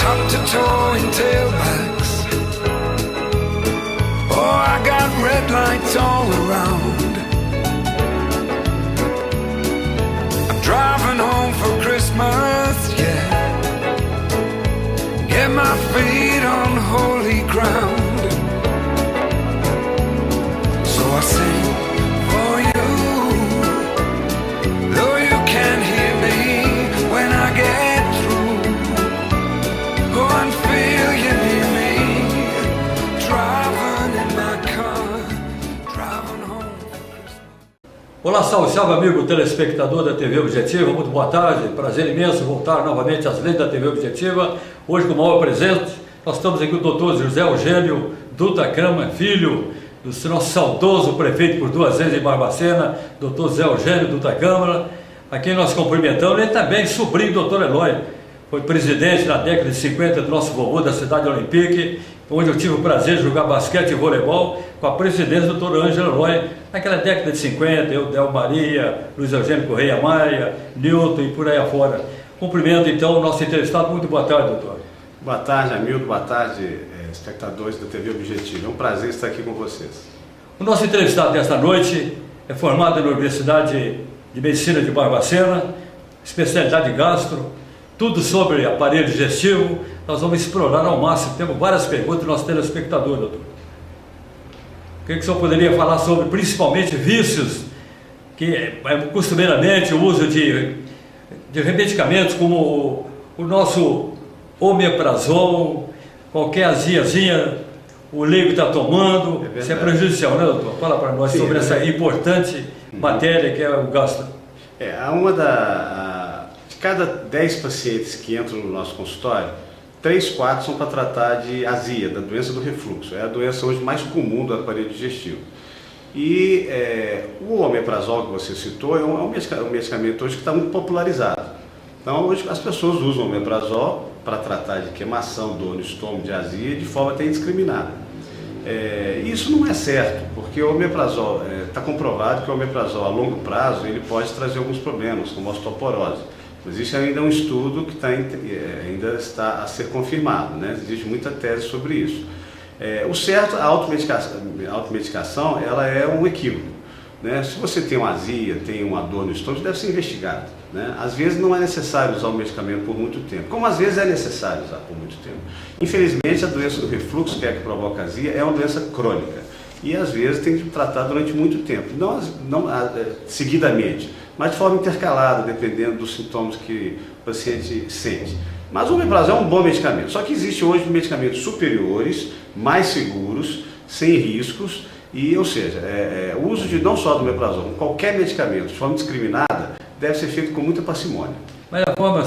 top to toe in tailbacks. Oh, I got red lights all around. I'm driving home for Christmas, yeah. Get my feet on holy ground. So I sing for you, though you can't hear me when I get through. Go and feel you near me, driving in my car, driving home for Christmas. Olá, salve, salve amigo telespectador da TV Objetiva, muito boa tarde, prazer imenso voltar novamente às lentes da TV Objetiva, hoje com o maior presente. Nós estamos aqui com o doutor José Eugênio Dutra Câmara, filho do nosso saudoso prefeito por 2 vezes em Barbacena, doutor José Eugênio Dutra Câmara, a quem nós cumprimentamos. Ele também sobrinho do doutor Eloy, foi presidente na década de 50 do nosso vovô da cidade Olympique, onde eu tive o prazer de jogar basquete e voleibol com a presidência do doutor Ângelo Eloy, naquela década de 50, eu, Del Maria, Luiz Eugênio Correia Maia, Newton e por aí afora. Cumprimento então o nosso entrevistado. Muito boa tarde, doutor. Boa tarde, Hamilton, boa tarde, espectadores da TV Objetiva. É um prazer estar aqui com vocês. O nosso entrevistado desta noite é formado na Universidade de Medicina de Barbacena, especialidade gastro, tudo sobre aparelho digestivo. Nós vamos explorar ao máximo, temos várias perguntas do nosso telespectador, doutor. O que o senhor poderia falar sobre, principalmente, vícios, que costumeiramente o uso de medicamentos como o nosso omeprazol, qualquer aziazinha, o leigo está tomando, isso é prejudicial, né, doutor? Fala para nós sobre essa importante matéria que é o gastro. De cada 10 pacientes que entram no nosso consultório, 3, 4 são para tratar de azia, da doença do refluxo. É a doença hoje mais comum do aparelho digestivo. E o omeprazol que você citou é um medicamento hoje que está muito popularizado. Então hoje as pessoas usam o omeprazol para tratar de queimação, dor no estômago, de azia, de forma até indiscriminada. Isso não é certo, porque o omeprazol, está comprovado que o omeprazol a longo prazo ele pode trazer alguns problemas, como osteoporose. Mas isso ainda é um estudo que ainda está a ser confirmado, né? Existe muita tese sobre isso. O certo, a automedicação ela é um equívoco, né? Se você tem uma azia, tem uma dor no estômago, deve ser investigado, né? Às vezes não é necessário usar o medicamento por muito tempo, como às vezes é necessário usar por muito tempo. Infelizmente, a doença do refluxo, que é a que provoca azia, é uma doença crônica e às vezes tem que tratar durante muito tempo, não seguidamente, mas de forma intercalada, dependendo dos sintomas que o paciente sente. Mas o omeprazol é um bom medicamento, só que existe hoje medicamentos superiores, mais seguros, sem riscos, ou seja, o uso não só do omeprazol, qualquer medicamento de forma discriminada deve ser feito com muita parcimônia. Mas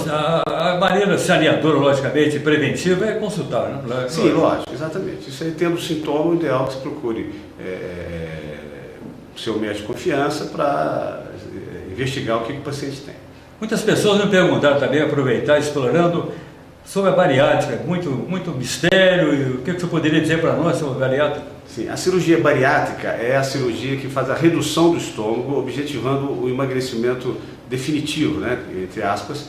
a maneira saneadora, logicamente, preventiva é consultar, né? Sim, lógico, exatamente. Isso aí, tendo sintoma, o ideal é que você procure seu médico de confiança para investigar o que o paciente tem. Muitas pessoas me perguntaram também, aproveitar, explorando, sobre a bariátrica, muito mistério, e o que você poderia dizer para nós sobre a bariátrica? Sim, a cirurgia bariátrica é a cirurgia que faz a redução do estômago, objetivando o emagrecimento definitivo, né, entre aspas,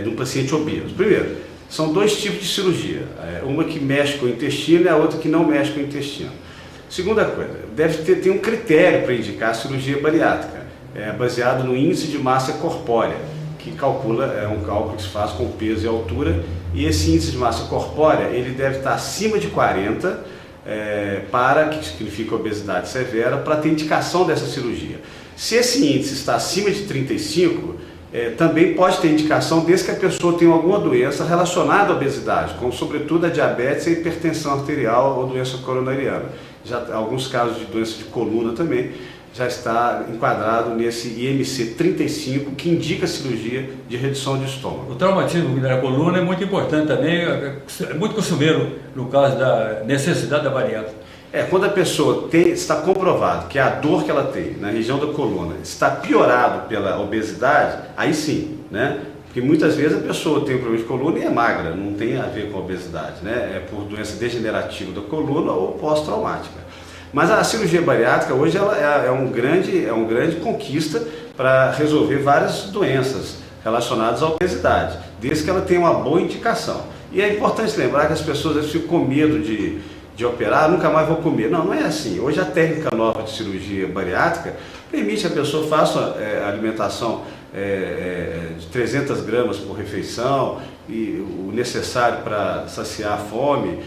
de um paciente obeso. Primeiro, são 2 tipos de cirurgia, uma que mexe com o intestino e a outra que não mexe com o intestino. Segunda coisa, tem um critério para indicar a cirurgia bariátrica, baseado no índice de massa corpórea, que é um cálculo que se faz com peso e altura, e esse índice de massa corpórea ele deve estar acima de 40, que significa obesidade severa, para ter indicação dessa cirurgia. Se esse índice está acima de 35, também pode ter indicação desde que a pessoa tenha alguma doença relacionada à obesidade, como sobretudo a diabetes, a hipertensão arterial ou doença coronariana. Já alguns casos de doença de coluna também já está enquadrado nesse IMC 35, que indica a cirurgia de redução de estômago. O traumatismo da coluna é muito importante também, é muito costumeiro no caso da necessidade da bariátrica. Quando a pessoa está comprovado que a dor que ela tem na região da coluna está piorado pela obesidade, aí sim, né? Porque muitas vezes a pessoa tem um problema de coluna e é magra, não tem a ver com a obesidade, né? É por doença degenerativa da coluna ou pós-traumática. Mas a cirurgia bariátrica hoje ela é uma grande conquista para resolver várias doenças relacionadas à obesidade, desde que ela tenha uma boa indicação. E é importante lembrar que as pessoas às vezes ficam com medo de operar, nunca mais vou comer. Não, não é assim. Hoje a técnica nova de cirurgia bariátrica permite que a pessoa faça alimentação de 300 gramas por refeição e o necessário para saciar a fome,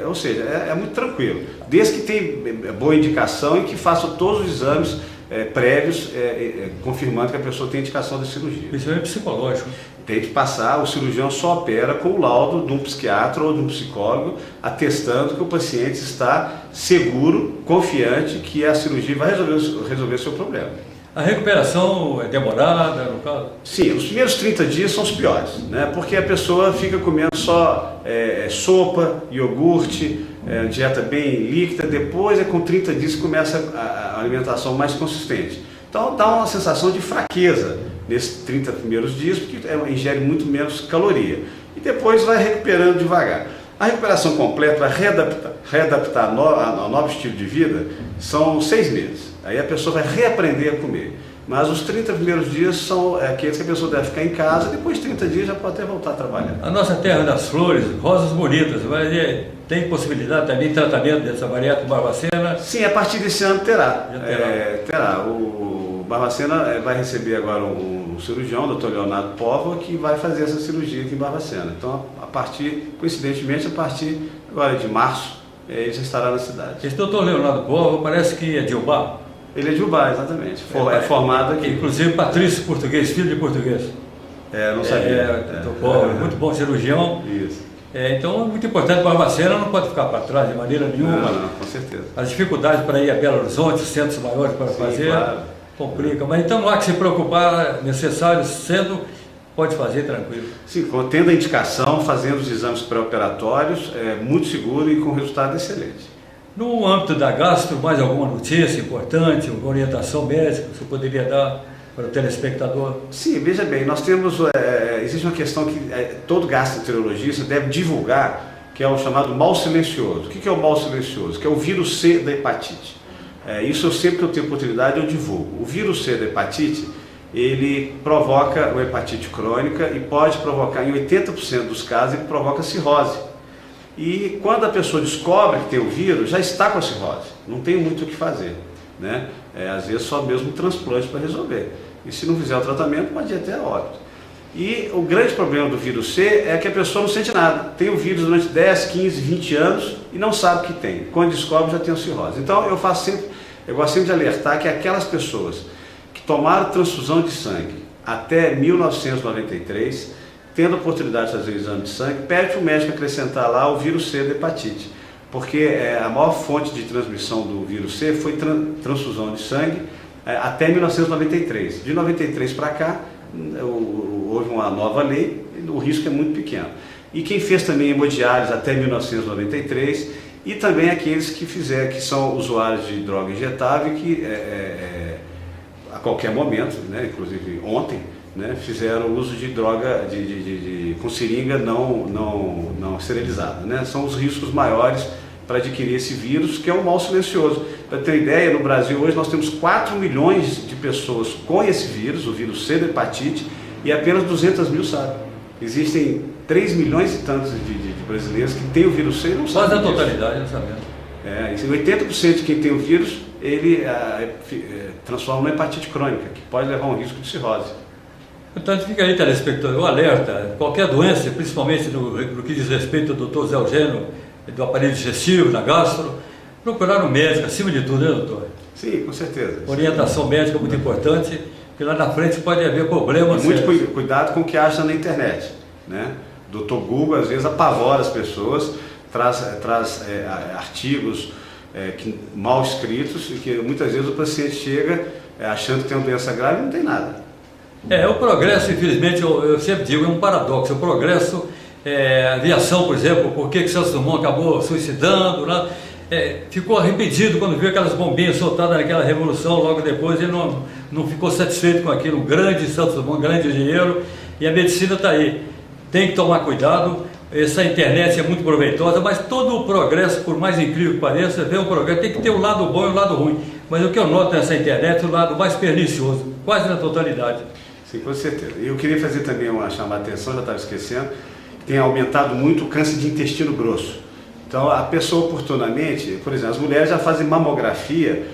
ou seja, é muito tranquilo, desde que tenha boa indicação e que faça todos os exames prévios confirmando que a pessoa tem indicação de cirurgia. Isso é psicológico. Tem que passar, o cirurgião só opera com o laudo de um psiquiatra ou de um psicólogo, atestando que o paciente está seguro, confiante que a cirurgia vai resolver o seu problema. A recuperação é demorada, no caso? Sim, os primeiros 30 dias são os piores, né? Porque a pessoa fica comendo só sopa, iogurte, dieta bem líquida, depois com 30 dias começa a alimentação mais consistente. Então dá uma sensação de fraqueza nesses 30 primeiros dias, porque ingere muito menos caloria. E depois vai recuperando devagar. A recuperação completa, para readaptar ao novo estilo de vida, são 6 meses. Aí a pessoa vai reaprender a comer. Mas os 30 primeiros dias são aqueles que a pessoa deve ficar em casa, depois de 30 dias já pode até voltar a trabalhar. A nossa terra das flores, rosas bonitas, tem possibilidade também de tratamento dessa bariátrica Barbacena? Sim, a partir desse ano terá. Terá. O Barbacena vai receber agora um cirurgião, o Dr. Leonardo Póvoa, que vai fazer essa cirurgia aqui em Barbacena. Então, coincidentemente, a partir agora de março, ele já estará na cidade. Esse Dr. Leonardo Póvoa parece que é de Ubá. Ele é de Ubá, exatamente. É formado aqui. Inclusive patrício português, filho de português. Não sabia. Muito bom cirurgião. Isso. Então é muito importante, Barbacena não pode ficar para trás de maneira nenhuma. Não, com certeza. As dificuldades para ir a Belo Horizonte, os centros maiores para fazer, claro. Complica. Mas então não há que se preocupar, necessário sendo, pode fazer tranquilo. Sim, tendo a indicação, fazendo os exames pré-operatórios, muito seguro e com resultado excelente. No âmbito da gastro, mais alguma notícia importante, alguma orientação médica que você poderia dar para o telespectador? Sim, veja bem, nós temos, existe uma questão que todo gastroenterologista deve divulgar, que é o chamado mal silencioso. O que é o mal silencioso? Que é o vírus C da hepatite. Isso sempre que eu tenho oportunidade eu divulgo. O vírus C da hepatite, ele provoca uma hepatite crônica e pode provocar, em 80% dos casos, ele provoca cirrose. E quando a pessoa descobre que tem o vírus, já está com a cirrose, não tem muito o que fazer, né? Às vezes só mesmo um transplante para resolver. E se não fizer o tratamento, pode ir até a óbito. E o grande problema do vírus C é que a pessoa não sente nada. Tem o vírus durante 10, 15, 20 anos e não sabe que tem. Quando descobre, já tem a cirrose. Então eu gosto sempre de alertar que aquelas pessoas que tomaram transfusão de sangue até 1993, tendo a oportunidade de fazer o exame de sangue, pede para o médico acrescentar lá o vírus C da hepatite, porque a maior fonte de transmissão do vírus C foi transfusão de sangue até 1993. De 93 para cá, houve uma nova lei, o risco é muito pequeno. E quem fez também hemodiálise até 1993, e também aqueles que são usuários de droga injetável, que a qualquer momento, né, inclusive ontem, né, fizeram uso de droga com seringa não esterilizada, né? São os riscos maiores para adquirir esse vírus, que é um mal silencioso. Para ter ideia, no Brasil hoje nós temos 4 milhões de pessoas com esse vírus, o vírus C da hepatite, e apenas 200 mil sabem. Existem 3 milhões e tantos de brasileiros que têm o vírus C e não sabem. Quase a totalidade, não sabendo. 80% de quem tem o vírus, ele transforma numa hepatite crônica, que pode levar a um risco de cirrose. Portanto, fica aí, telespectador, o alerta. Qualquer doença, principalmente no que diz respeito ao Dr. Zé Eugênio, do aparelho digestivo, da gastro, procurar um médico, acima de tudo, né, doutor? Sim, com certeza. Orientação médica é muito importante, porque lá na frente pode haver problemas. E muito cuidado com o que acha na internet, né? O Dr. Google, às vezes, apavora as pessoas, traz artigos mal escritos, e que muitas vezes o paciente chega achando que tem uma doença grave e não tem nada. O progresso, infelizmente, eu sempre digo, é um paradoxo. O progresso, a aviação, por exemplo, por que Santos Dumont acabou suicidando, né? Ficou arrependido quando viu aquelas bombinhas soltadas naquela revolução, logo depois ele não ficou satisfeito com aquilo. Um grande Santos Dumont, um grande engenheiro, e a medicina está aí. Tem que tomar cuidado, essa internet é muito proveitosa, mas todo o progresso, por mais incrível que pareça, vem um progresso, tem que ter um lado bom e um lado ruim. Mas o que eu noto nessa internet é o lado mais pernicioso, quase na totalidade. Sim, com certeza. E eu queria fazer também chamar a atenção, já estava esquecendo, tem aumentado muito o câncer de intestino grosso. Então, a pessoa oportunamente, por exemplo, as mulheres já fazem mamografia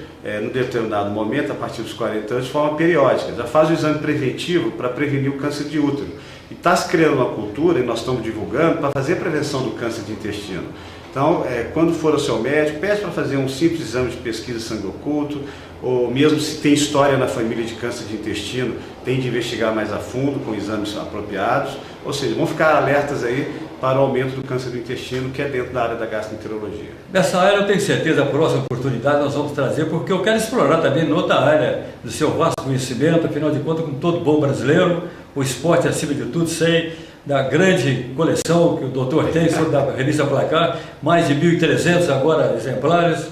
no determinado momento, a partir dos 40 anos, de forma periódica. Já faz o exame preventivo para prevenir o câncer de útero. E está se criando uma cultura, e nós estamos divulgando, para fazer a prevenção do câncer de intestino. Então, quando for ao seu médico, pede para fazer um simples exame de pesquisa de sangue oculto, ou mesmo se tem história na família de câncer de intestino, tem de investigar mais a fundo, com exames apropriados. Ou seja, vão ficar alertas aí para o aumento do câncer do intestino, que é dentro da área da gastroenterologia. Nessa área eu tenho certeza, a próxima oportunidade nós vamos trazer, porque eu quero explorar também noutra área do seu vasto conhecimento. Afinal de contas, como todo bom brasileiro, o esporte acima de tudo, sei da grande coleção que o doutor tem sobre da revista Placar, mais de 1.300 agora exemplares,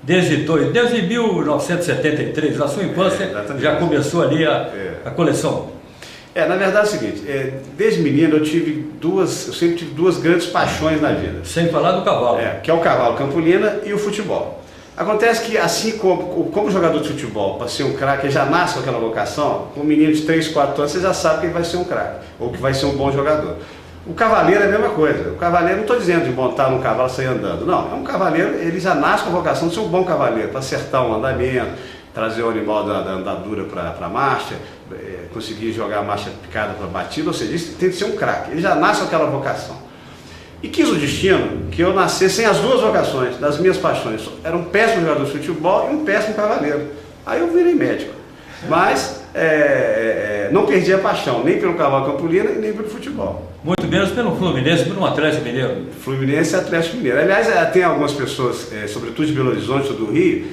desde 1973, na sua infância já começou ali a coleção. Na verdade é o seguinte, desde menino eu sempre tive duas grandes paixões na vida. Sem falar do cavalo. Que é o cavalo campolina e o futebol. Acontece que assim como jogador de futebol, para ser um craque, ele já nasce com aquela vocação, com um menino de 3, 4 anos, você já sabe que ele vai ser um craque, ou que vai ser um bom jogador. O cavaleiro é a mesma coisa. O cavaleiro, não estou dizendo de montar num cavalo e sair andando, não. É um cavaleiro, ele já nasce com a vocação de ser um bom cavaleiro, para acertar um andamento, trazer o animal da andadura para a marcha, conseguir jogar a marcha picada para a batida, ou seja, isso tem que ser um craque. Ele já nasce com aquela vocação. E quis o destino que eu nascesse sem as duas vocações, das minhas paixões. Era um péssimo jogador de futebol e um péssimo cavaleiro. Aí eu virei médico. Mas não perdi a paixão, nem pelo cavalo campolina e nem pelo futebol. Muito menos pelo Fluminense, pelo Atlético Mineiro. Fluminense e Atlético Mineiro. Aliás, tem algumas pessoas, sobretudo de Belo Horizonte ou do Rio,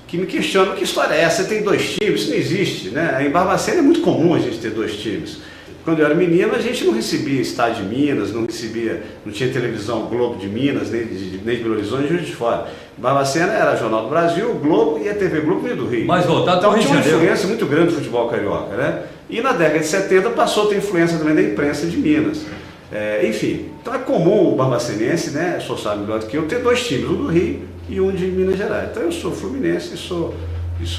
que me questionam: que história é essa? Você tem 2 times? Isso não existe, né? Em Barbacena é muito comum a gente ter 2 times. Quando eu era menino, a gente não recebia estádio de Minas, não tinha televisão Globo de Minas, nem de Belo Horizonte, nem de Juiz de Fora. Barbacena era Jornal do Brasil, o Globo e a TV Globo e do Rio. Mais voltado então para o tinha uma Rio de Janeiro. influência muito grande do futebol carioca, né? E na década de 70 passou a ter influência também da imprensa de Minas. Enfim, então é comum o barbacenense, né? O senhor sabe melhor do que eu, ter 2 times, um do Rio e um de Minas Gerais. Então eu sou fluminense e sou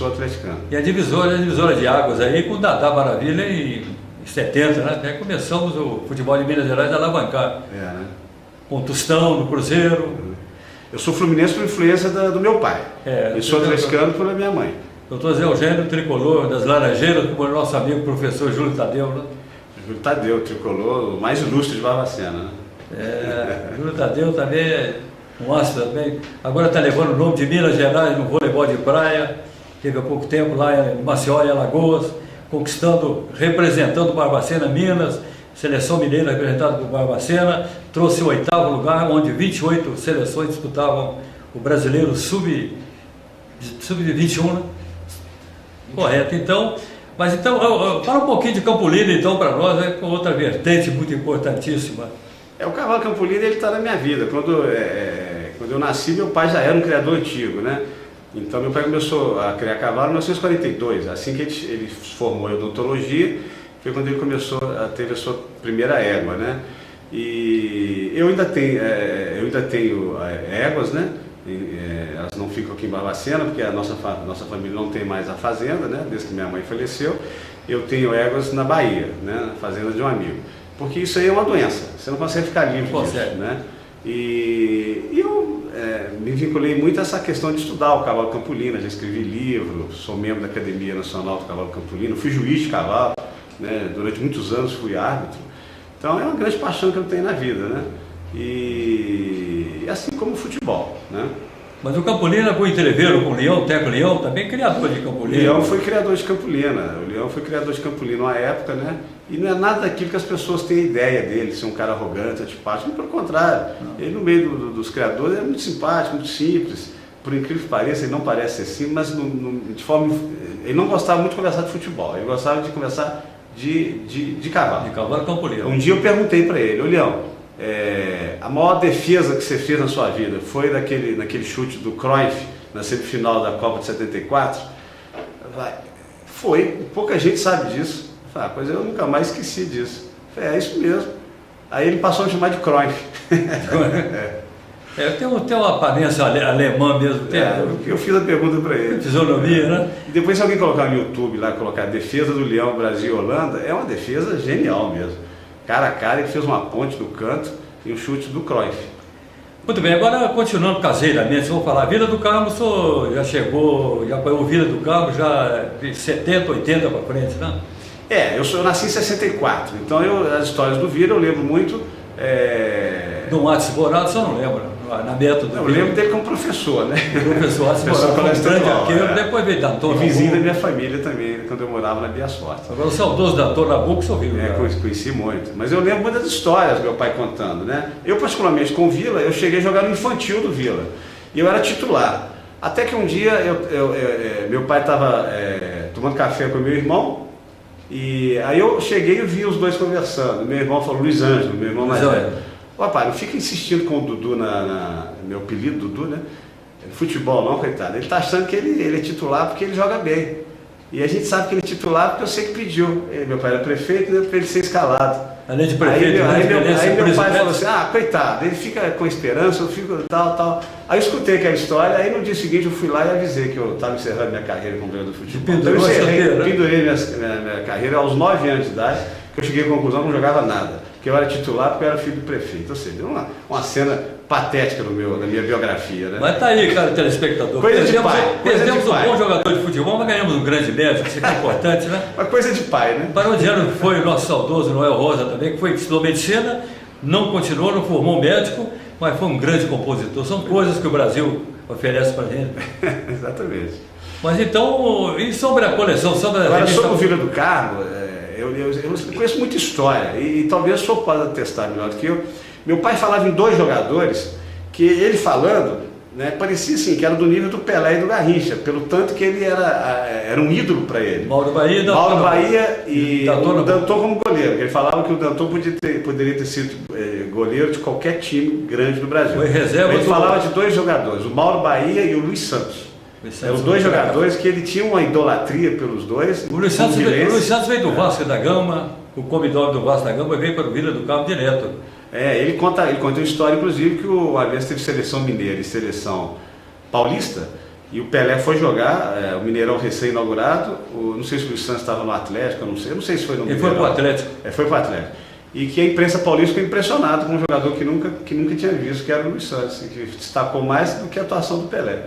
atleticano. E a divisória de águas aí com o Dadá Maravilha em 70, né? Até começamos o futebol de Minas Gerais a alavancar. Né? Com o Tostão, no Cruzeiro. Eu sou fluminense por influência do meu pai. E sou atleticano pela minha mãe. Doutor Zé Eugênio, tricolor das Laranjeiras, como o nosso amigo professor Júlio Tadeu, né? Júlio Tadeu, tricolor, o mais ilustre de Barbacena, né? Júlio Tadeu também é um astro também. Agora está levando o nome de Minas Gerais no voleibol de praia. Teve há pouco tempo lá em Maceió e Alagoas, representando Barbacena, Minas, seleção mineira representada por Barbacena, trouxe o 8º lugar, onde 28 seleções disputavam o brasileiro sub-21, né? Correto, então, mas então, fala um pouquinho de Campolina então para nós, com outra vertente muito importantíssima. O cavalo Campolina, ele está na minha vida. Quando eu nasci, meu pai já era um criador antigo, né? Então meu pai começou a criar cavalo em 1942, assim que ele formou em odontologia, foi quando ele teve a sua primeira égua, né? E eu ainda tenho éguas, né? Elas não ficam aqui em Barbacena, porque a nossa família não tem mais a fazenda, né? Desde que minha mãe faleceu. Eu tenho éguas na Bahia, né? Na fazenda de um amigo. Porque isso aí é uma doença, você não consegue ficar livre disso, né? E eu me vinculei muito a essa questão de estudar o cavalo campolina, já escrevi livro, sou membro da Academia Nacional do Cavalo Campolino, fui juiz de cavalo, né? Durante muitos anos fui árbitro. Então é uma grande paixão que eu tenho na vida, né? E assim como o futebol, né? Mas o Campolina com o entreveiro, com o Leão, o Teco Leão, também criador de Campolina. O Leão foi criador de Campolina, uma época, né? E não é nada daquilo que as pessoas têm ideia dele, ser um cara arrogante, antipático, pelo contrário. Ele, no meio dos criadores, é muito simpático, muito simples. Por incrível que pareça, ele não parece ser simples, mas ele não gostava muito de conversar de futebol, ele gostava de conversar de cavalo. De cavalo Campolina. Um dia eu perguntei para ele: ô Leão, a maior defesa que você fez na sua vida foi naquele chute do Cruyff na semifinal da Copa de 74? Foi, pouca gente sabe disso. Pois eu nunca mais esqueci disso. É isso mesmo. Aí ele passou a me chamar de Cruyff. Tem uma aparência alemã mesmo. Eu fiz a pergunta para ele. Fisionomia, né? E depois, se alguém colocar no YouTube lá, colocar defesa do Leão Brasil e Holanda, é uma defesa genial mesmo. Cara a cara, ele fez uma ponte no canto. e um chute do Cruyff. Muito bem, agora continuando caseiramente, vou falar, Vila do Carmo, o senhor já chegou, já apanhou Vila do Carmo já de 70, 80 para frente, né? Eu nasci em 64, então as histórias do Vila eu lembro muito. Do Matos Borado, você não lembra? Na método. Eu lembro dele como professor, né? Professor Matos Borado, foi um grande arqueiro, depois veio Danton. Vizinho da minha família também, quando eu morava na Bia Sorte. Agora o saudoso Danton Nabuco, você ouviu? Conheci muito, mas eu lembro muitas histórias meu pai contando, né? Eu particularmente com o Vila, eu cheguei a jogar no infantil do Vila, e eu era titular. Até que um dia meu pai estava tomando café com meu irmão, e aí eu cheguei e vi os dois conversando. Meu irmão falou, Luiz Ângelo, meu irmão mais velho. Pai, não fica insistindo com o Dudu, meu apelido Dudu, né? Futebol não, coitado. Ele tá achando que ele é titular porque ele joga bem. E a gente sabe que ele é titular porque eu sei que pediu. Meu pai era prefeito, né, para ele ser escalado. Além de prefeito, aí meu pai falou assim, coitado, ele fica com esperança, eu fico tal. Aí eu escutei aquela história, aí no dia seguinte eu fui lá e avisei que eu estava encerrando minha carreira como jogador de futebol. Então eu pendurei minha carreira aos 9 anos de idade, que eu cheguei à conclusão que não jogava nada. Porque eu era titular, porque eu era filho do prefeito. Ou seja, uma cena patética na minha biografia, né? Mas tá aí, cara, telespectador. Perdemos um bom jogador de futebol, mas ganhamos um grande médico, isso é importante, né? Uma coisa de pai, né? Para onde ano foi o nosso saudoso Noel Rosa também, que foi estudou medicina, não continuou, não formou médico, mas foi um grande compositor. São coisas que o Brasil oferece para a gente. Exatamente. Mas então, e sobre a coleção? Sobre o Vila do Carmo, eu conheço muita história e talvez o senhor possa atestar melhor do que eu. Meu pai falava em 2 jogadores que ele falando, né, parecia assim, que era do nível do Pelé e do Garrincha, pelo tanto que ele era um ídolo para ele. Mauro Bahia e o Danton como goleiro. Ele falava que o Danton poderia ter sido goleiro de qualquer time grande do Brasil. Foi reserva. Ele falava de 2 jogadores, o Mauro Bahia e o Luiz Santos. Eram 2 jogadores que ele tinha uma idolatria pelos dois. O Luiz Santos veio do Vasco da Gama, o comidório do Vasco da Gama veio para o Vila do Carmo direto. Ele conta uma história, inclusive, que o Aliança teve seleção mineira e seleção paulista, e o Pelé foi jogar, o Mineirão recém-inaugurado, não sei se o Luiz Santos estava no Atlético, eu não sei se foi no Mineirão. Ele foi para o Atlético. Foi para o Atlético. E que a imprensa paulista ficou impressionada com um jogador que nunca tinha visto, que era o Luiz Santos, que destacou mais do que a atuação do Pelé.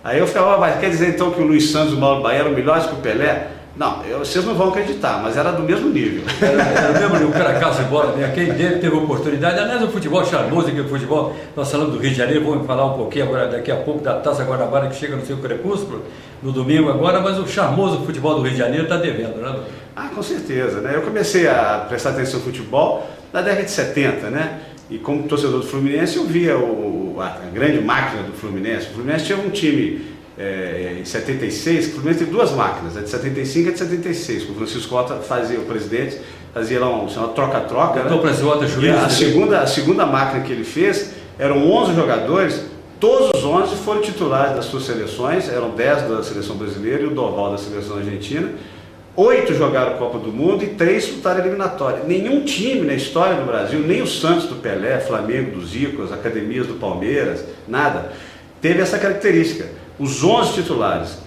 Aí eu ficava, quer dizer então que o Luiz Santos e o Mauro Bahia eram melhores que o Pelé? Não, vocês não vão acreditar, mas era do mesmo nível. Era mesmo nível, o cara caça e bola, né? Quem teve oportunidade, aliás, o futebol charmoso, que o futebol, nós falamos do Rio de Janeiro, vamos falar um pouquinho agora, daqui a pouco, da Taça Guanabara que chega no seu crepúsculo, no domingo agora, mas o charmoso futebol do Rio de Janeiro está devendo, né? Com certeza, né? Eu comecei a prestar atenção no futebol na década de 70, né? E como torcedor do Fluminense, eu via a grande máquina do Fluminense. O Fluminense tinha um time em 76, o Fluminense teve 2 máquinas, a de 75 e a de 76. O Francisco Cota o presidente, fazia lá uma troca-troca. Então, né? A segunda máquina que ele fez, eram 11 jogadores, todos os 11 foram titulares das suas seleções, eram 10 da seleção brasileira e o Doval da seleção argentina. 8 jogaram Copa do Mundo e 3 disputaram eliminatória. Nenhum time na história do Brasil, nem o Santos do Pelé, Flamengo do Zico, as academias do Palmeiras, nada, teve essa característica. Os 11 titulares,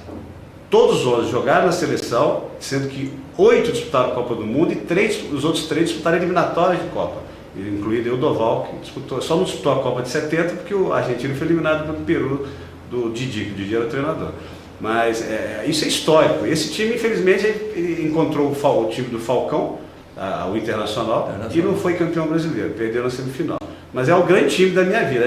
todos os 11 jogaram na seleção, sendo que 8 disputaram a Copa do Mundo e os outros 3 disputaram eliminatórias de Copa, incluindo o Doval, que só não disputou a Copa de 70 porque o argentino foi eliminado pelo Peru do Didi, que o Didi era o treinador. Mas isso é histórico. Esse time, infelizmente, encontrou o time do Falcão, o Internacional, e não foi campeão brasileiro, perdeu na semifinal. Mas é o grande time da minha vida.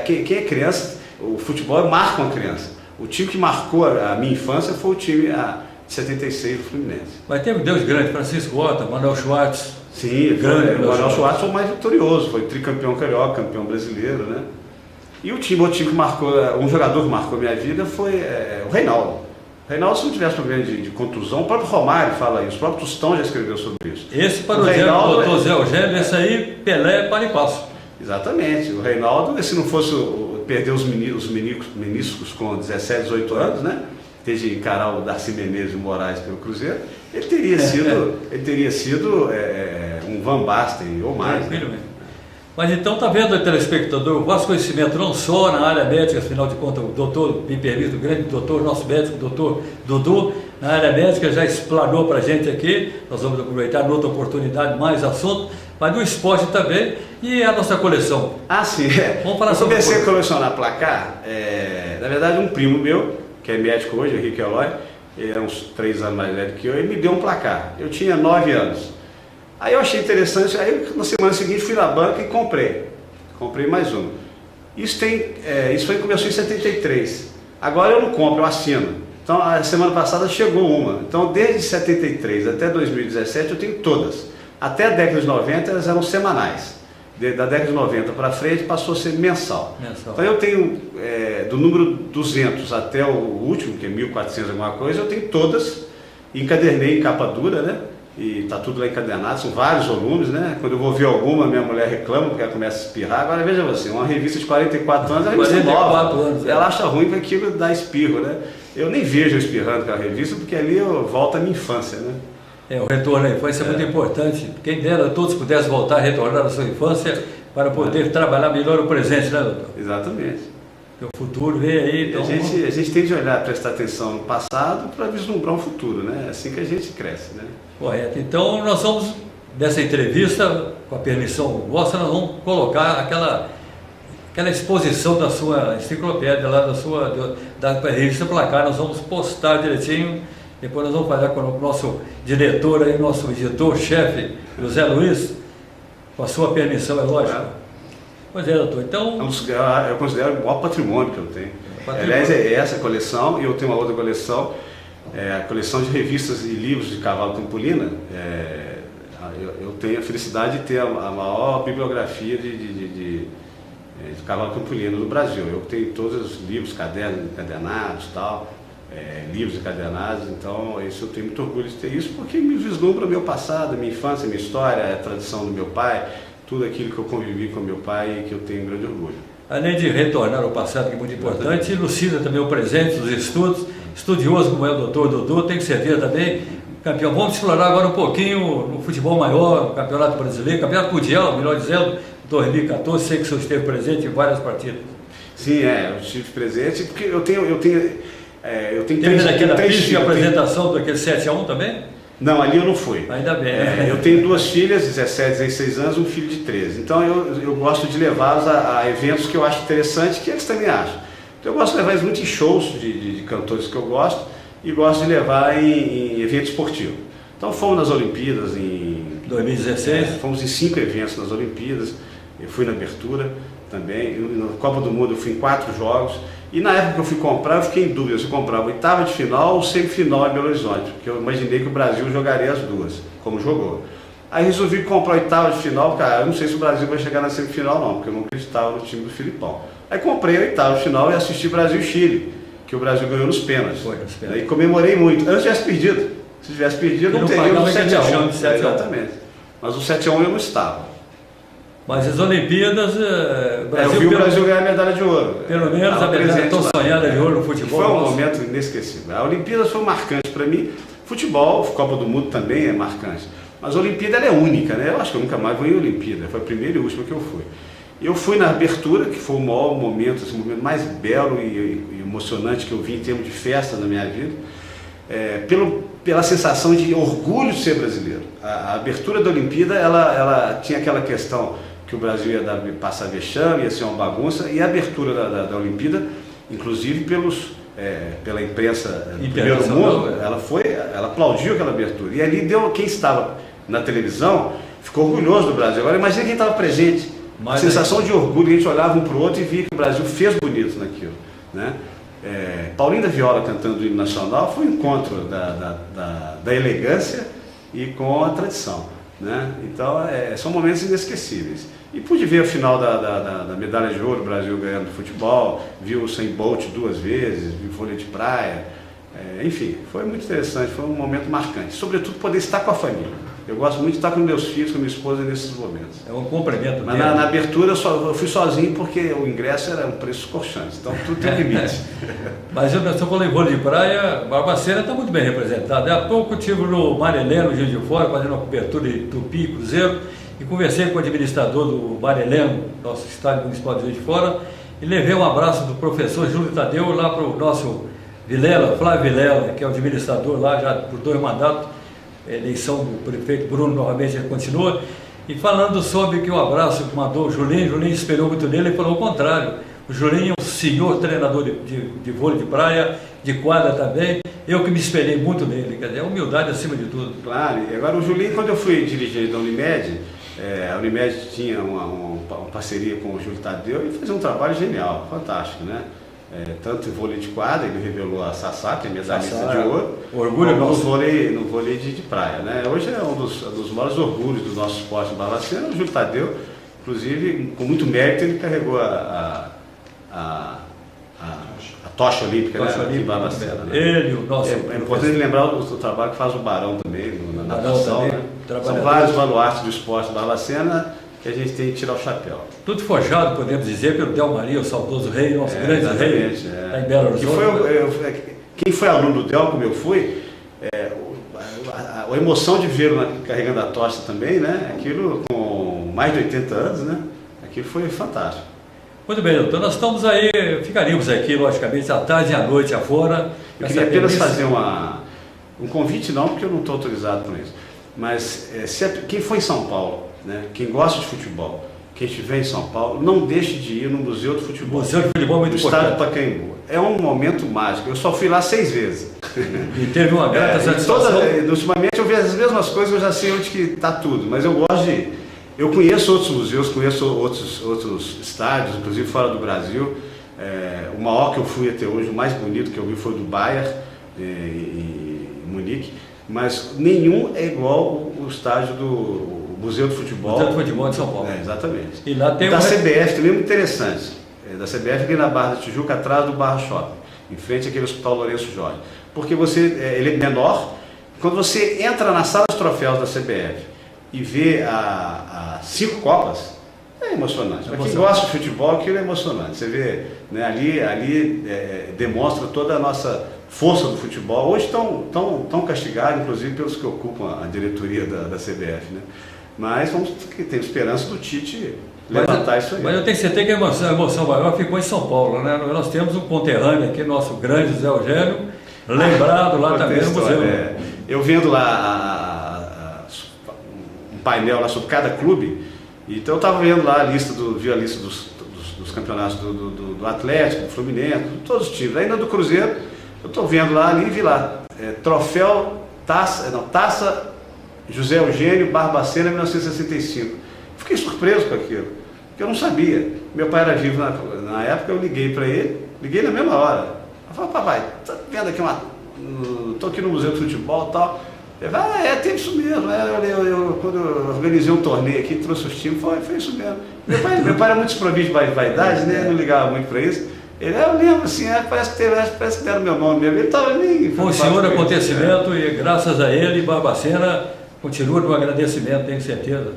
Quem é criança, o futebol marca uma criança. O time que marcou a minha infância foi o time de 76 do Fluminense. Mas teve Deus grande, Francisco Cota, Manuel Schwartz. Sim, o Manuel Schwartz foi o mais vitorioso, foi tricampeão carioca, campeão brasileiro, né? E outro time que marcou, um jogador que marcou minha vida foi o Reinaldo. O Reinaldo, se não tivesse problema de contusão, o próprio Romário fala isso, o próprio Tostão já escreveu sobre isso. Esse para o doutor Zé Eugênio, esse aí, Pelé, para e passo. Exatamente. O Reinaldo, se não fosse perder os meniscos com 17, 18 anos, né? Ter de encarar o Darcy Menezes e o Moraes pelo Cruzeiro, ele teria sido um Van Basten ou mais. Mas então está vendo, telespectador, o vosso conhecimento não só na área médica, afinal de contas, o doutor, me permite, o grande doutor, nosso médico, o doutor Dudu, na área médica já explanou para a gente aqui, nós vamos aproveitar noutra oportunidade mais assunto, mas do esporte também e a nossa coleção. Ah, sim. Vamos falar eu sobre comecei a colecionar placar, na verdade um primo meu, que é médico hoje, Henrique Eloy, ele é uns 3 anos mais velho que eu, ele me deu um placar. Eu tinha 9 anos. Aí eu achei interessante, aí na semana seguinte fui na banca e comprei mais um. Isso começou em 73. Agora eu não compro, eu assino. Então a semana passada chegou uma. Então desde 73 até 2017 eu tenho todas. Até a década de 90 elas eram semanais. Da década de 90 para frente passou a ser mensal. Então eu tenho do número 200 até o último, que é 1400 alguma coisa, eu tenho todas. Encadernei em capa dura, né? E está tudo lá encadernado, são vários volumes, né? Quando eu vou ver alguma, minha mulher reclama porque ela começa a espirrar. Agora veja você, uma revista de 44 anos, é uma revista nova. Ela acha ruim porque aquilo dá espirro, né? Eu nem vejo eu espirrando aquela revista porque ali eu volto à minha infância, né? O retorno à infância é muito importante. Quem dera todos pudessem voltar a retornar à sua infância para poder trabalhar melhor o presente, né, doutor? Exatamente. O futuro vem aí. Então... A gente tem de olhar, prestar atenção no passado para vislumbrar um futuro, né? É assim que a gente cresce, né? Correto. Então nós vamos, nessa entrevista, com a permissão vossa, nós vamos colocar aquela exposição da sua enciclopédia lá, da revista Placar, nós vamos postar direitinho. Depois nós vamos falar com o nosso diretor aí, nosso editor-chefe, José Luiz, com a sua permissão, é lógico. Pois é, doutor. Então... Eu considero o maior patrimônio que eu tenho. Aliás, é essa coleção, e eu tenho uma outra coleção, a coleção de revistas e livros de Cavalo Campolina. Eu tenho a felicidade de ter a maior bibliografia de Cavalo Campolina no Brasil. Eu tenho todos os livros, cadernos encadernados e tal. Livros encadernados, então isso eu tenho muito orgulho de ter isso, porque me vislumbra o meu passado, minha infância, minha história, a tradição do meu pai, tudo aquilo que eu convivi com meu pai e que eu tenho um grande orgulho. Além de retornar ao passado, que é muito importante, elucida também o presente, os estudos, estudioso como é o doutor Dudu, tem que servir também, campeão. Vamos explorar agora um pouquinho no futebol maior, no Campeonato Brasileiro, Campeonato Mundial, melhor dizendo, 2014, sei que o senhor esteve presente em várias partidas. Sim, eu estive presente, porque eu tenho Teve naquela pista de apresentação daquele 7-1 também? Não, ali eu não fui. Ainda bem. Eu tenho 2 filhas, 17, 16 anos, um filho de 13. Então eu gosto de levá-los a eventos que eu acho interessante, que eles também acham. Então eu gosto de levar eles muito em shows de cantores que eu gosto e gosto de levar em evento esportivo. Então fomos nas Olimpíadas em 2016, fomos em 5 eventos nas Olimpíadas, eu fui na abertura também, na Copa do Mundo eu fui em 4 jogos. E na época que eu fui comprar, eu fiquei em dúvida se eu comprava oitava de final ou semifinal em Belo Horizonte, porque eu imaginei que o Brasil jogaria as duas, como jogou. Aí resolvi comprar oitava de final, cara, eu não sei se o Brasil vai chegar na semifinal não, porque eu não acreditava no time do Filipão. Aí comprei a oitava de final e assisti Brasil e Chile, que o Brasil ganhou nos pênaltis. Aí comemorei muito, antes tivesse perdido. Se tivesse perdido, não teria o 7-1. Exatamente. Mas o 7-1 eu não estava. Mas as Olimpíadas, eu vi o Brasil ganhar a medalha de ouro. Pelo menos a medalha tão sonhada de ouro no futebol. Foi um momento inesquecível. A Olimpíadas foi marcante para mim. Futebol, Copa do Mundo também é marcante. Mas a Olimpíada ela é única, né? Eu acho que eu nunca mais vou em Olimpíada. Foi a primeira e última que eu fui. Eu fui na abertura, que foi o maior momento, esse momento mais belo e emocionante que eu vi em termos de festa na minha vida. Pela sensação de orgulho de ser brasileiro. A abertura da Olimpíada, ela tinha aquela questão que o Brasil ia passar vexame, ia ser uma bagunça, e a abertura da Olimpíada, inclusive pela imprensa do primeiro mundo, ela aplaudiu aquela abertura. E ali quem estava na televisão ficou orgulhoso do Brasil. Agora imagina quem estava presente, a sensação de orgulho, a gente olhava um para o outro e via que o Brasil fez bonito naquilo, né? Paulinho da Viola cantando o hino nacional foi um encontro da elegância e com a tradição, né? Então são momentos inesquecíveis. E pude ver a final da medalha de ouro, o Brasil ganhando no futebol, vi o Usain Bolt 2 vezes, vi vôlei de praia, enfim, foi muito interessante, foi um momento marcante, sobretudo poder estar com a família. Eu gosto muito de estar com meus filhos, com minha esposa nesses momentos. É um cumprimento. Mas na abertura eu fui sozinho porque o ingresso era um preço corchante, então tudo tem limite. Mas eu falei em vôlei de praia, Barbacena está muito bem representado. Há pouco eu estive no Mar Heleno, Rio de Fora, fazendo uma cobertura de Tupi e Cruzeiro, e conversei com o administrador do Mar Heleno, nosso estádio municipal de Rio de Fora, e levei um abraço do professor Júlio Tadeu lá para o nosso Flávio Vilela, que é o administrador lá já por 2 mandatos. Eleição do prefeito Bruno, novamente ele continua, E falando sobre que o abraço que mandou o Julinho esperou muito nele e falou o contrário. O Julinho é um senhor treinador de vôlei de praia, de quadra também. Eu que me espelhei muito nele, quer dizer, a humildade acima de tudo. Claro, e agora o Julinho, quando eu fui dirigente da Unimed, a Unimed tinha uma parceria com o Júlio Tadeu e fazia um trabalho genial, fantástico, né? Tanto em vôlei de quadra, ele revelou a Sassá, que é medalhista de ouro, orgulho no vôlei de praia, né? Hoje é um dos maiores orgulhos do nosso esporte em Barbacena, o Júlio Tadeu, inclusive, com muito mérito, ele carregou a tocha olímpica, aqui em Barbacena. Né? Ele, o nosso... É importante lembrar o trabalho que faz o Barão também, na natação, né? São vários baluartes do esporte em Barbacena, que a gente tem que tirar o chapéu. Tudo forjado, podemos dizer, pelo Del Maria, o saudoso rei, nosso grande rei, em Belo Horizonte. Quem foi aluno do Del, como eu fui, a emoção de vê-lo carregando a tocha também, né? Aquilo com mais de 80 anos, né? Aquilo foi fantástico. Muito bem, doutor, nós estamos aí, ficaríamos aqui, logicamente, à tarde e à noite afora. Eu queria apenas fazer um convite, não, porque eu não estou autorizado para isso, mas quem for em São Paulo, né, quem gosta de futebol, quem estiver em São Paulo, não deixe de ir no Museu do Futebol. Museu do Futebol é muito importante. No estádio Pacaembu. É um momento mágico. Eu só fui lá 6 vezes. E teve uma grata satisfação. Ultimamente eu vejo as mesmas coisas, eu já sei onde que está tudo, mas eu gosto de... Eu conheço outros museus, conheço outros estádios, inclusive fora do Brasil. O maior que eu fui até hoje, o mais bonito que eu vi foi o do Bayern, em Munique, mas nenhum é igual o estádio do Museu do Futebol. Museu do Futebol de São Paulo. Exatamente. E lá tem da CBF também é muito interessante. Da CBF ali na Barra da Tijuca, atrás do Barra Shopping, em frente àquele Hospital Lourenço Jorge. Porque ele é menor, quando você entra na sala de troféus da CBF e vê as 5 Copas, é emocionante. Para quem gosta de futebol, aquilo é emocionante. Você vê, né, ali demonstra toda a nossa força do futebol. Hoje tão castigado, inclusive pelos que ocupam a diretoria da CBF. Né? Mas tem esperança do Tite levantar isso aí. Mas eu tenho certeza que a emoção maior ficou em São Paulo. Né? Nós temos um conterrâneo aqui, nosso grande José Eugênio, lembrado lá também no museu. Eu vendo um painel lá sobre cada clube, então eu estava vendo lá vi a lista dos campeonatos do Atlético, do Fluminense, de todos os times. Ainda do Cruzeiro, eu estou vendo lá ali e vi lá, troféu, taça José Eugênio Barbacena 1965. Fiquei surpreso com aquilo, porque eu não sabia. Meu pai era vivo na época, eu liguei para ele, liguei na mesma hora. Eu falei, papai, tá vendo aqui estou aqui no Museu do Futebol e tal. Ele falou, tem isso mesmo. Quando eu organizei um torneio aqui, trouxe os times, foi isso mesmo. Meu pai era muito desprovido de vaidade, né? Não ligava muito para isso. Eu lembro assim, parece que deram meu nome mesmo. Ele estava nem... Foi um senhor acontecimento e graças a ele, Barbacena continua no agradecimento, tenho certeza.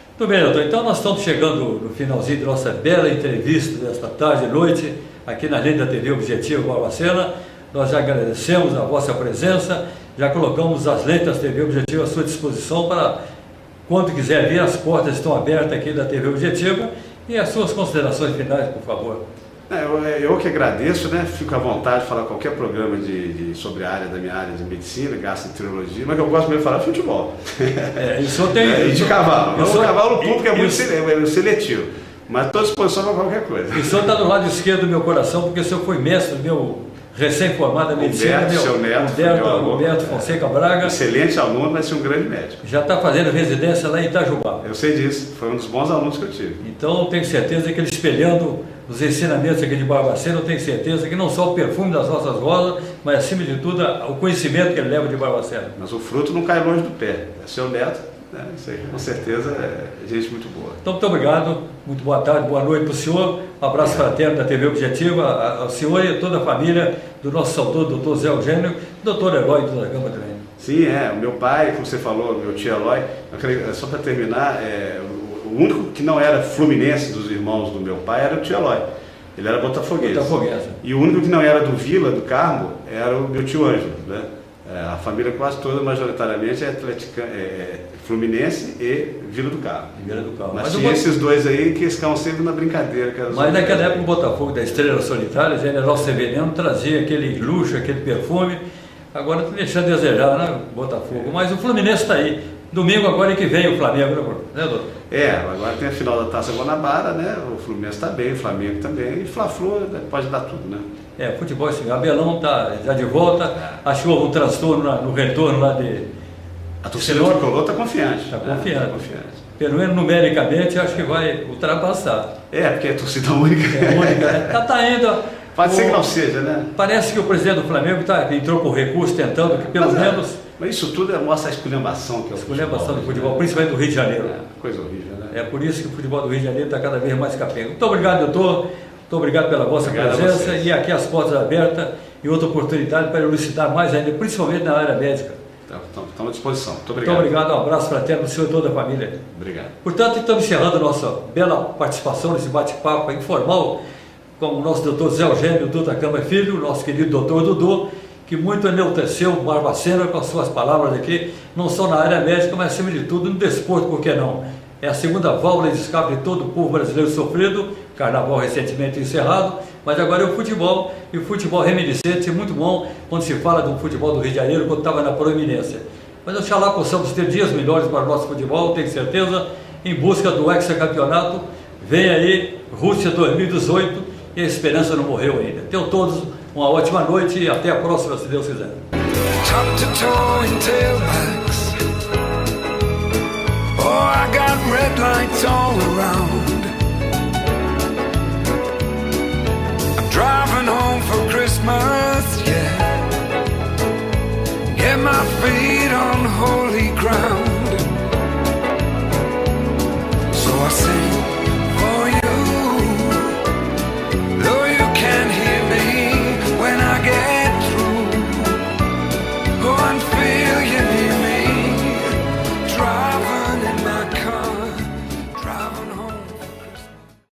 Muito bem, doutor. Então nós estamos chegando no finalzinho da nossa bela entrevista desta tarde e noite, aqui na rede da TV Objetivo Barbacena. Nós já agradecemos a vossa presença, já colocamos as letras TV Objetivo à sua disposição para quando quiser vir, as portas estão abertas aqui da TV Objetivo. E as suas considerações finais, por favor. Eu que agradeço, né? Fico à vontade de falar qualquer programa sobre a área da minha área de medicina, gastroenterologia, mas eu gosto mesmo de falar de futebol. E o senhor tem... E de cavalo. O cavalo público é muito seletivo, mas estou à disposição para qualquer coisa. E o senhor está do lado esquerdo do meu coração, porque o senhor foi mestre do meu recém-formado em medicina, Humberto Fonseca Braga. Excelente aluno, vai ser um grande médico. Já está fazendo residência lá em Itajubá. Eu sei disso, foi um dos bons alunos que eu tive. Então, tenho certeza que ele espelhando os ensinamentos aqui de Barbacena, eu tenho certeza que não só o perfume das nossas rosas, mas acima de tudo o conhecimento que ele leva de Barbacena. Mas o fruto não cai longe do pé. É seu neto, né? Isso aí, com certeza é gente muito boa. Então, muito obrigado, muito boa tarde, boa noite para o senhor. Um abraço fraterno da TV Objetiva, ao senhor e a toda a família do nosso saudoso doutor Zé Eugênio e doutor Eloy da Gama também. Sim, o meu pai, como você falou, meu tio Eloy, só para terminar, o único que não era fluminense dos irmãos do meu pai era o tio Eloy. Ele era botafoguense. E o único que não era do Vila, do Carmo, era o meu tio Ângelo, né? A família quase toda, majoritariamente, é fluminense e Vila do Carmo. Mas tinha esses dois aí que ficavam sempre na brincadeira. Mas naquela época o Botafogo da Estrela Solitária, o General Severiano, trazia aquele luxo, aquele perfume. Agora está deixando a desejar, né, Botafogo? Mas o Fluminense está aí. Domingo agora é que vem o Flamengo, né, doutor? Agora tem a final da Taça Guanabara, né? O Fluminense está bem, o Flamengo também, e Fla-Flu pode dar tudo, né? Futebol assim, Abelão está já de volta, acho que houve um transtorno no retorno lá de... A torcida tricolor está confiante. Está confiante. Tá confiante. Pelo menos numericamente, acho que vai ultrapassar. Porque é torcida única. É única, né? Tá indo... Pode ser que não seja, né? Parece que o presidente do Flamengo entrou com recurso, tentando que pelo menos... Mas isso tudo mostra a esculhambação que é o esculhambação do futebol, principalmente do Rio de Janeiro. Coisa horrível, né? É por isso que o futebol do Rio de Janeiro está cada vez mais capenga. Muito obrigado, doutor. Muito obrigado pela vossa presença. E aqui as portas abertas e outra oportunidade para elucidar mais ainda, principalmente na área médica. Estamos à disposição. Muito obrigado. Muito obrigado. Um abraço fraterno do senhor e toda a família. Obrigado. Portanto, estamos encerrando a nossa bela participação nesse bate-papo informal com o nosso doutor Zé Eugênio Dutra Câmara Filho, nosso querido doutor Dudu, que muito enalteceu o Barbacena com as suas palavras aqui, não só na área médica, mas acima de tudo no desporto, por que não? É a segunda válvula de escape de todo o povo brasileiro sofrido, carnaval recentemente encerrado, mas agora é o futebol, e o futebol reminiscente é muito bom quando se fala do futebol do Rio de Janeiro, quando estava na proeminência. Mas oxalá possamos ter dias melhores para o nosso futebol, tenho certeza, em busca do hexacampeonato. Vem aí, Rússia 2018, e a esperança não morreu ainda. Tenham todos uma ótima noite e até a próxima, se Deus quiser. Top to toe in tailbacks. Oh, I got red lights all around.